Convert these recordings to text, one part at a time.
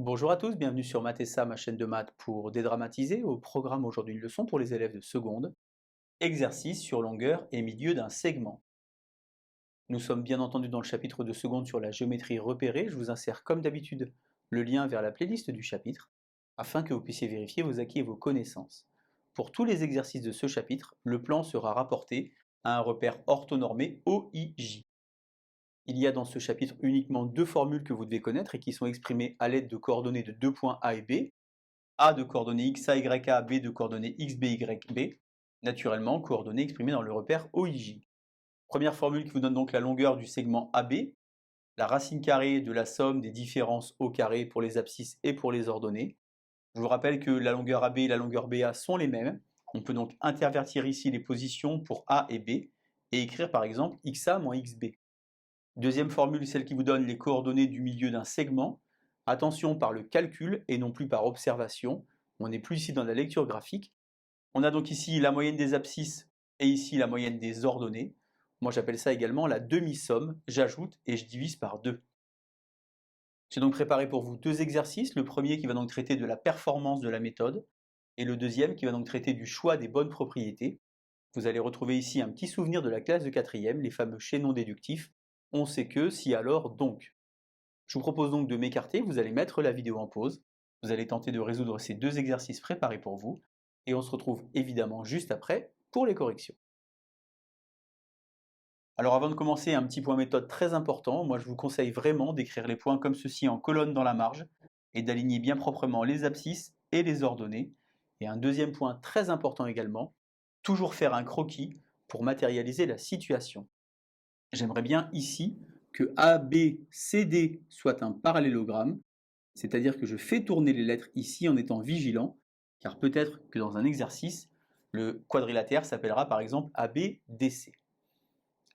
Bonjour à tous, bienvenue sur Mathessa, ma chaîne de maths pour dédramatiser. Au programme aujourd'hui une leçon pour les élèves de seconde. Exercice sur longueur et milieu d'un segment. Nous sommes bien entendu dans le chapitre de seconde sur la géométrie repérée. Je vous insère comme d'habitude le lien vers la playlist du chapitre afin que vous puissiez vérifier vos acquis et vos connaissances. Pour tous les exercices de ce chapitre, le plan sera rapporté à un repère orthonormé OIJ. Il y a dans ce chapitre uniquement deux formules que vous devez connaître et qui sont exprimées à l'aide de coordonnées de deux points A et B. A de coordonnées x, a, y, a, b de coordonnées x, b, y, b, naturellement coordonnées exprimées dans le repère OIJ. Première formule qui vous donne donc la longueur du segment AB, la racine carrée de la somme des différences au carré pour les abscisses et pour les ordonnées. Je vous rappelle que la longueur AB et la longueur BA sont les mêmes. On peut donc intervertir ici les positions pour A et B et écrire par exemple XA moins XB. Deuxième formule, celle qui vous donne les coordonnées du milieu d'un segment. Attention par le calcul et non plus par observation. On n'est plus ici dans la lecture graphique. On a donc ici la moyenne des abscisses et ici la moyenne des ordonnées. Moi j'appelle ça également la demi-somme. J'ajoute et je divise par 2. J'ai donc préparé pour vous deux exercices. Le premier qui va donc traiter de la performance de la méthode et le deuxième qui va donc traiter du choix des bonnes propriétés. Vous allez retrouver ici un petit souvenir de la classe de quatrième, les fameux chaînons déductifs. On sait que, si alors, donc. Je vous propose donc de m'écarter, vous allez mettre la vidéo en pause, vous allez tenter de résoudre ces deux exercices préparés pour vous, et on se retrouve évidemment juste après pour les corrections. Alors avant de commencer, un petit point méthode très important, moi je vous conseille vraiment d'écrire les points comme ceci en colonne dans la marge, et d'aligner bien proprement les abscisses et les ordonnées. Et un deuxième point très important également, toujours faire un croquis pour matérialiser la situation. J'aimerais bien ici que ABCD soit un parallélogramme, c'est-à-dire que je fais tourner les lettres ici en étant vigilant, car peut-être que dans un exercice, le quadrilatère s'appellera par exemple ABDC.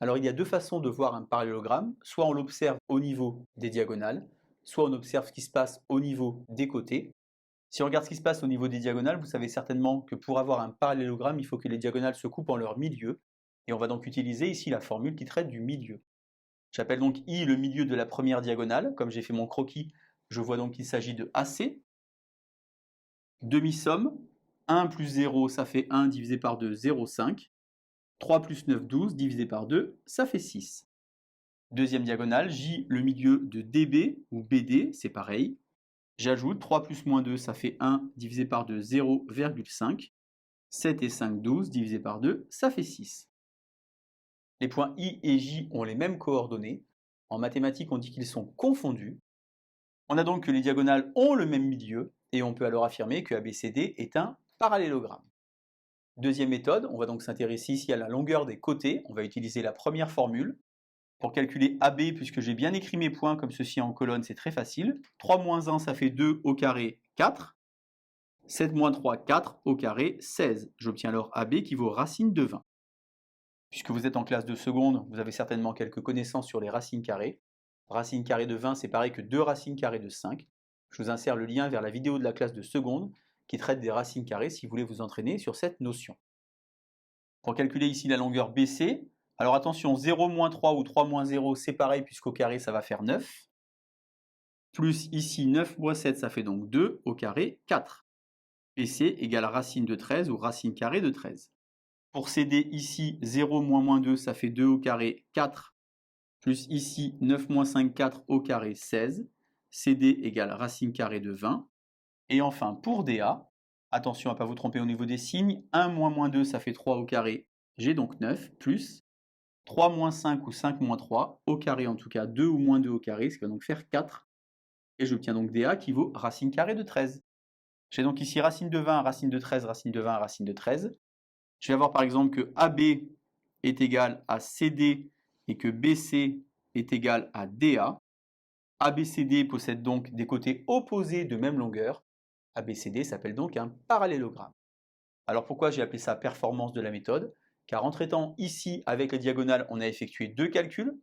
Alors il y a deux façons de voir un parallélogramme, soit on l'observe au niveau des diagonales, soit on observe ce qui se passe au niveau des côtés. Si on regarde ce qui se passe au niveau des diagonales, vous savez certainement que pour avoir un parallélogramme, il faut que les diagonales se coupent en leur milieu, et on va donc utiliser ici la formule qui traite du milieu. J'appelle donc I le milieu de la première diagonale, comme j'ai fait mon croquis, je vois donc qu'il s'agit de AC. Demi-somme, 1 plus 0, ça fait 1 divisé par 2, 0,5. 3 plus 9, 12, divisé par 2, ça fait 6. Deuxième diagonale, J le milieu de DB ou BD, c'est pareil. J'ajoute 3 plus moins 2, ça fait 1 divisé par 2, 0,5. 7 et 5, 12, divisé par 2, ça fait 6. Les points I et J ont les mêmes coordonnées. En mathématiques, on dit qu'ils sont confondus. On a donc que les diagonales ont le même milieu, et on peut alors affirmer que ABCD est un parallélogramme. Deuxième méthode, on va donc s'intéresser ici à la longueur des côtés. On va utiliser la première formule. Pour calculer AB, puisque j'ai bien écrit mes points comme ceci en colonne, c'est très facile. 3 moins 1, ça fait 2 au carré, 4. 7 moins 3, 4 au carré, 16. J'obtiens alors AB qui vaut racine de 20. Puisque vous êtes en classe de seconde, vous avez certainement quelques connaissances sur les racines carrées. Racine carrée de 20, c'est pareil que 2 racines carrées de 5. Je vous insère le lien vers la vidéo de la classe de seconde qui traite des racines carrées si vous voulez vous entraîner sur cette notion. Pour calculer ici la longueur BC, alors attention, 0 moins 3 ou 3 moins 0, c'est pareil puisqu'au carré ça va faire 9. Plus ici 9 moins 7, ça fait donc 2 au carré, 4. BC égale racine de 13 ou racine carrée de 13. Pour CD ici, 0 moins 2, ça fait 2 au carré, 4. Plus ici 9 moins 5, 4 au carré, 16. CD égale racine carrée de 20. Et enfin pour DA, attention à ne pas vous tromper au niveau des signes, 1 moins 2 ça fait 3 au carré, j'ai donc 9, plus 3 moins 5 ou 5 moins 3, au carré en tout cas 2 ou moins 2 au carré, ce qui va donc faire 4. Et j'obtiens donc DA qui vaut racine carrée de 13. J'ai donc ici racine de 20, racine de 13, racine de 20, racine de 13. Je vais avoir par exemple que AB est égal à CD et que BC est égal à DA. ABCD possède donc des côtés opposés de même longueur. ABCD s'appelle donc un parallélogramme. Alors pourquoi j'ai appelé ça performance de la méthode? Car en traitant ici avec les diagonales, on a effectué 2 calculs,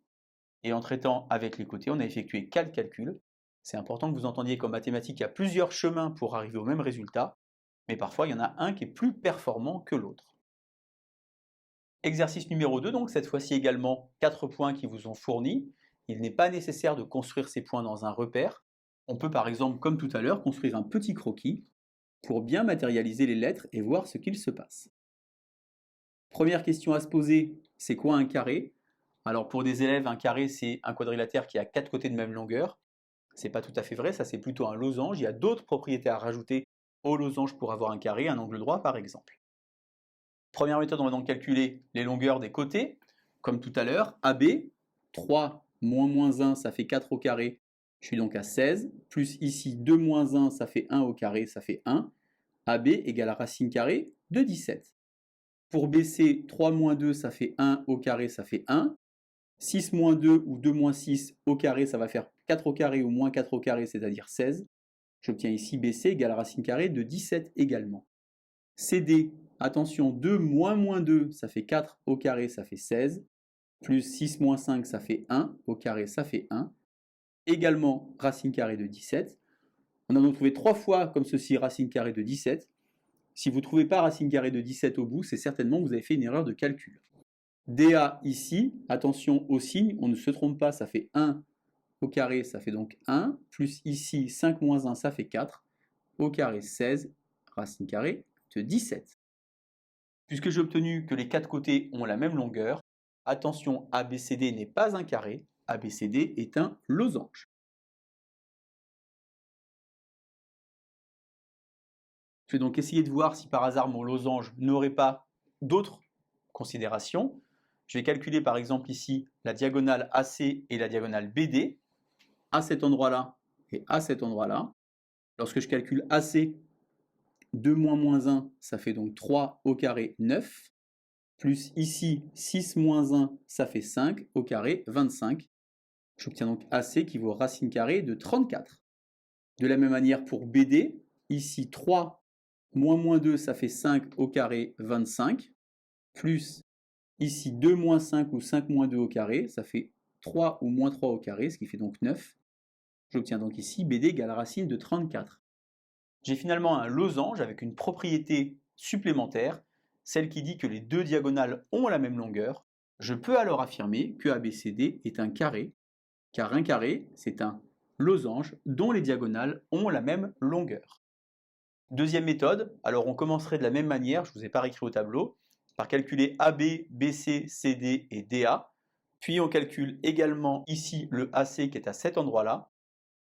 et en traitant avec les côtés, on a effectué 4 calculs. C'est important que vous entendiez qu'en mathématiques, il y a plusieurs chemins pour arriver au même résultat, mais parfois il y en a un qui est plus performant que l'autre. Exercice numéro 2, donc cette fois-ci également 4 points qui vous sont fournis. Il n'est pas nécessaire de construire ces points dans un repère. On peut par exemple, comme tout à l'heure, construire un petit croquis pour bien matérialiser les lettres et voir ce qu'il se passe. Première question à se poser, c'est quoi un carré? Alors pour des élèves, un carré c'est un quadrilatère qui a 4 côtés de même longueur. C'est pas tout à fait vrai, ça c'est plutôt un losange. Il y a d'autres propriétés à rajouter au losange pour avoir un carré, un angle droit par exemple. Première méthode, on va donc calculer les longueurs des côtés. Comme tout à l'heure, AB, 3 moins 1, ça fait 4 au carré. Je suis donc à 16, plus ici 2 moins 1, ça fait 1 au carré, ça fait 1. AB égale la racine carrée de 17. Pour BC, 3 moins 2, ça fait 1 au carré, ça fait 1. 6 moins 2 ou 2 moins 6 au carré, ça va faire 4 au carré ou moins 4 au carré, c'est-à-dire 16. J'obtiens ici BC égale la racine carrée de 17 également. CD, attention, 2 moins 2, ça fait 4 au carré, ça fait 16. Plus 6 moins 5, ça fait 1 au carré, ça fait 1. Également racine carrée de 17. On a donc trouvé 3 fois comme ceci racine carrée de 17. Si vous ne trouvez pas racine carrée de 17 au bout, c'est certainement que vous avez fait une erreur de calcul. DA ici, attention au signe, on ne se trompe pas, ça fait 1 au carré, ça fait donc 1, plus ici 5 moins 1, ça fait 4, au carré 16, racine carrée de 17. Puisque j'ai obtenu que les quatre côtés ont la même longueur, attention, ABCD n'est pas un carré, ABCD est un losange. Je vais donc essayer de voir si par hasard mon losange n'aurait pas d'autres considérations. Je vais calculer par exemple ici la diagonale AC et la diagonale BD, à cet endroit-là et à cet endroit-là. Lorsque je calcule AC, 2 moins 1, ça fait donc 3 au carré 9, plus ici 6 moins 1, ça fait 5 au carré 25. J'obtiens donc AC qui vaut racine carrée de 34. De la même manière pour BD, ici 3 moins 2, ça fait 5 au carré 25, plus ici 2 moins 5 ou 5 moins 2 au carré, ça fait 3 ou moins 3 au carré, ce qui fait donc 9. J'obtiens donc ici BD égale racine de 34. J'ai finalement un losange avec une propriété supplémentaire, celle qui dit que les deux diagonales ont la même longueur. Je peux alors affirmer que ABCD est un carré, car un carré, c'est un losange dont les diagonales ont la même longueur. Deuxième méthode, alors on commencerait de la même manière, je ne vous ai pas réécrit au tableau, par calculer AB, BC, CD et DA, puis on calcule également ici le AC qui est à cet endroit-là,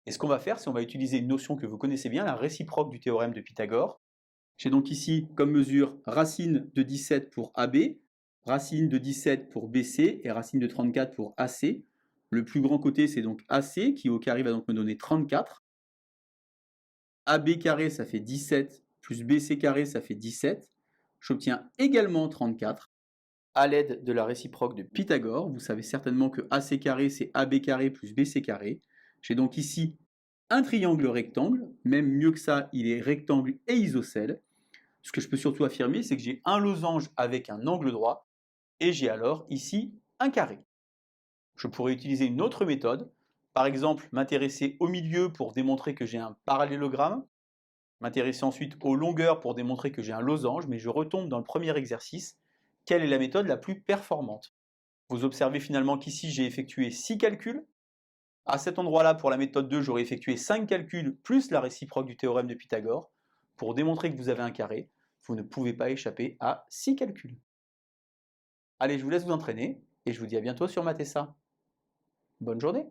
et ce qu'on va faire, c'est qu'on va utiliser une notion que vous connaissez bien, la réciproque du théorème de Pythagore. J'ai donc ici comme mesure racine de 17 pour AB, racine de 17 pour BC et racine de 34 pour AC. Le plus grand côté, c'est donc AC qui au carré va donc me donner 34. AB carré, ça fait 17, plus BC carré, ça fait 17. J'obtiens également 34 à l'aide de la réciproque de Pythagore. Vous savez certainement que AC carré, c'est AB carré plus BC carré. J'ai donc ici un triangle rectangle, même mieux que ça, il est rectangle et isocèle. Ce que je peux surtout affirmer, c'est que j'ai un losange avec un angle droit, et j'ai alors ici un carré. Je pourrais utiliser une autre méthode, par exemple m'intéresser au milieu pour démontrer que j'ai un parallélogramme, m'intéresser ensuite aux longueurs pour démontrer que j'ai un losange, mais je retombe dans le premier exercice. Quelle est la méthode la plus performante? Vous observez finalement qu'ici j'ai effectué 6 calculs. À cet endroit-là, pour la méthode 2, j'aurais effectué 5 calculs plus la réciproque du théorème de Pythagore. Pour démontrer que vous avez un carré, vous ne pouvez pas échapper à 6 calculs. Allez, je vous laisse vous entraîner et je vous dis à bientôt sur Mathessa. Bonne journée!